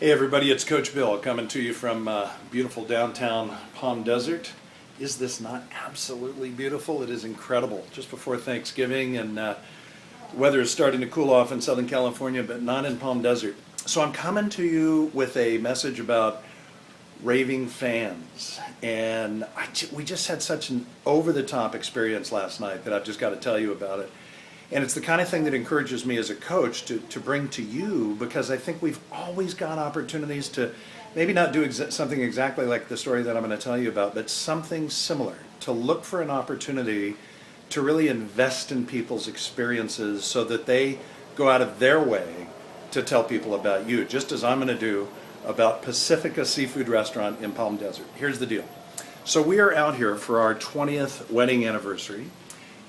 Hey everybody, it's Coach Bill coming to you from beautiful downtown Palm Desert. Is this not absolutely beautiful? It is incredible. Just before Thanksgiving, and weather is starting to cool off in Southern California, but not in Palm Desert. So I'm coming to you with a message about raving fans. And we just had such an over-the-top experience last night that I've just got to tell you about it. And it's the kind of thing that encourages me as a coach to bring to you, because I think we've always got opportunities to maybe not do something exactly like the story that I'm going to tell you about, but something similar, to look for an opportunity to really invest in people's experiences so that they go out of their way to tell people about you, just as I'm going to do about Pacifica Seafood Restaurant in Palm Desert. Here's the deal. So we are out here for our 20th wedding anniversary.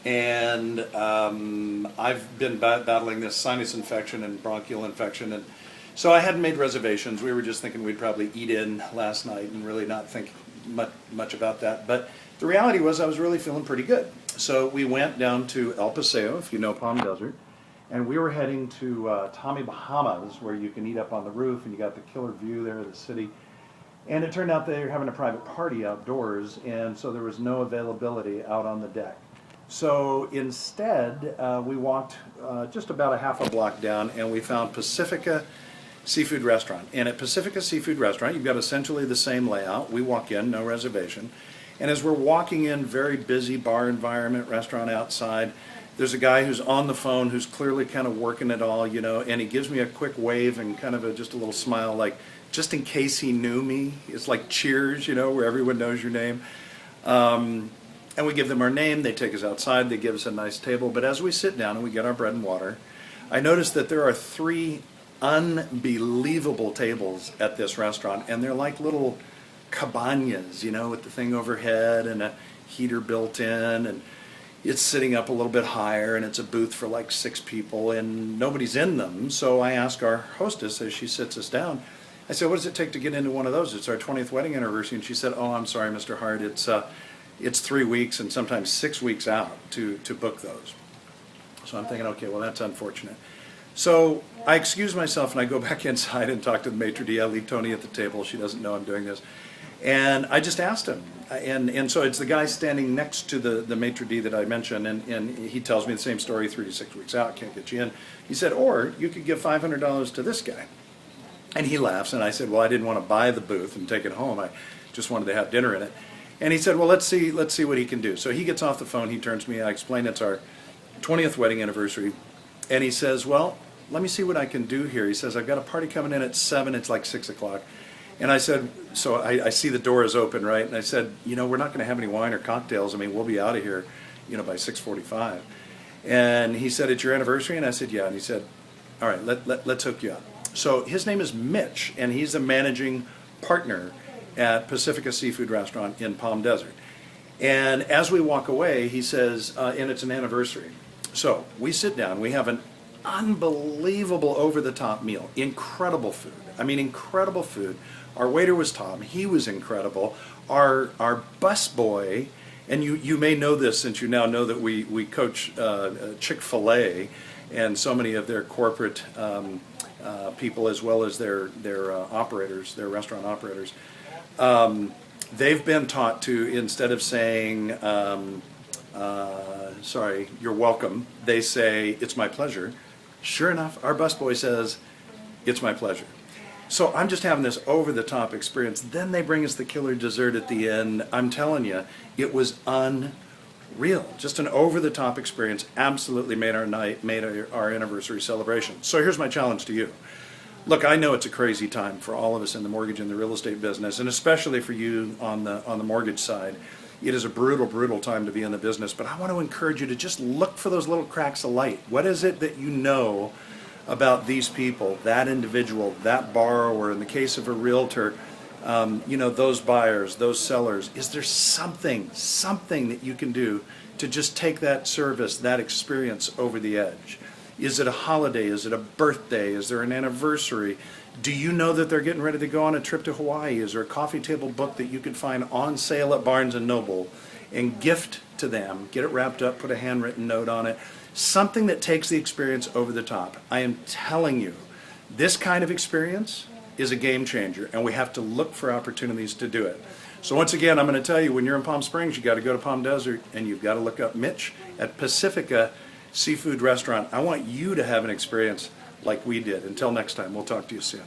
And I've been battling this sinus infection and bronchial infection, and so I hadn't made reservations. We were just thinking we'd probably eat in last night and really not think much about that. But the reality was I was really feeling pretty good. So we went down to El Paseo, if you know Palm Desert, and we were heading to Tommy Bahama's, where you can eat up on the roof and you got the killer view there of the city. And it turned out they were having a private party outdoors, and so there was no availability out on the deck. So instead, we walked just about a half a block down, and we found Pacifica Seafood Restaurant. And at Pacifica Seafood Restaurant, you've got essentially the same layout. We walk in, no reservation. And as we're walking in, very busy bar environment, restaurant outside, there's a guy who's on the phone who's clearly kind of working it all, and he gives me a quick wave and kind of just a little smile, like just in case he knew me. It's like Cheers, where everyone knows your name. And we give them our name, they take us outside, they give us a nice table. But as we sit down and we get our bread and water, I notice that there are 3 unbelievable tables at this restaurant, and they're like little cabanas, with the thing overhead and a heater built in, and it's sitting up a little bit higher, and it's a booth for like 6 people, and nobody's in them. So I ask our hostess as she sits us down, I said, what does it take to get into one of those? It's our 20th wedding anniversary. And she said, oh, I'm sorry, Mr. Hart, it's 3 weeks and sometimes 6 weeks out to book those. So I'm thinking, okay, well, that's unfortunate. So I excuse myself and I go back inside and talk to the maitre d'. I leave Tony at the table. She doesn't know I'm doing this. And I just asked him. And so it's the guy standing next to the maitre d' that I mentioned, and he tells me the same story, 3 to 6 weeks out, can't get you in. He said, or you could give $500 to this guy. And he laughs, and I said, well, I didn't want to buy the booth and take it home. I just wanted to have dinner in it. And he said, well, let's see what he can do. So he gets off the phone, he turns to me, I explain it's our 20th wedding anniversary, and he says, well, let me see what I can do here. He says, I've got a party coming in at 7, it's like 6 o'clock. And I said, so I see the door is open, right? And I said, we're not going to have any wine or cocktails. I mean, we'll be out of here, by 6:45. And he said, it's your anniversary? And I said, yeah. And he said, all right, let's hook you up. So his name is Mitch, and he's the managing partner at Pacifica Seafood Restaurant in Palm Desert. And as we walk away, he says, and it's an anniversary. So we sit down, we have an unbelievable over-the-top meal, incredible food. I mean, incredible food. Our waiter was Tom, he was incredible. Our busboy, and you may know this since you now know that we coach Chick-fil-A and so many of their corporate people, as well as their operators, their restaurant operators. They've been taught to, instead of saying, sorry, you're welcome, they say, it's my pleasure. Sure enough, our busboy says, it's my pleasure. So I'm just having this over-the-top experience. Then they bring us the killer dessert at the end. I'm telling you, it was unreal. Just an over-the-top experience. Absolutely made our night, made our anniversary celebration. So here's my challenge to you. Look, I know it's a crazy time for all of us in the mortgage and the real estate business, and especially for you on the mortgage side. It is a brutal, brutal time to be in the business, but I want to encourage you to just look for those little cracks of light. What is it that you know about these people, that individual, that borrower, in the case of a realtor, those buyers, those sellers? Is there something that you can do to just take that service, that experience over the edge? Is it a holiday? Is it a birthday? Is there an anniversary? Do you know that they're getting ready to go on a trip to Hawaii? Is there a coffee table book that you can find on sale at Barnes & Noble and gift to them? Get it wrapped up, put a handwritten note on it. Something that takes the experience over the top. I am telling you, this kind of experience is a game changer, and we have to look for opportunities to do it. So once again, I'm going to tell you, when you're in Palm Springs, you got to go to Palm Desert, and you've got to look up Mitch at Pacifica Seafood Restaurant. I want you to have an experience like we did. Until next time, we'll talk to you soon.